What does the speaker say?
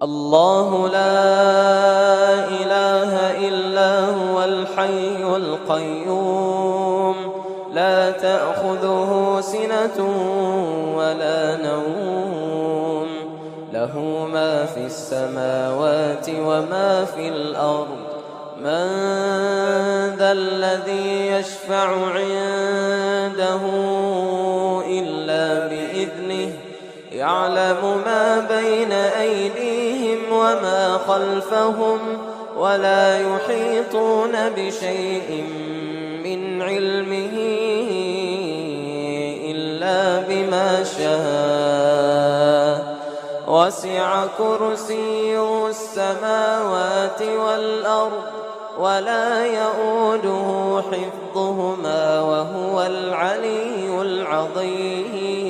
الله لا إله إلا هو الحي القيوم لا تأخذه سنة ولا نوم له ما في السماوات وما في الأرض من ذا الذي يشفع عنده إلا بإذنه يعلم ما بين أيديهم وما خلفهم ولا يحيطون بشيء من علمه إلا بما شاء وسع كرسيه السماوات والأرض ولا يؤوده حفظهما وهو العلي العظيم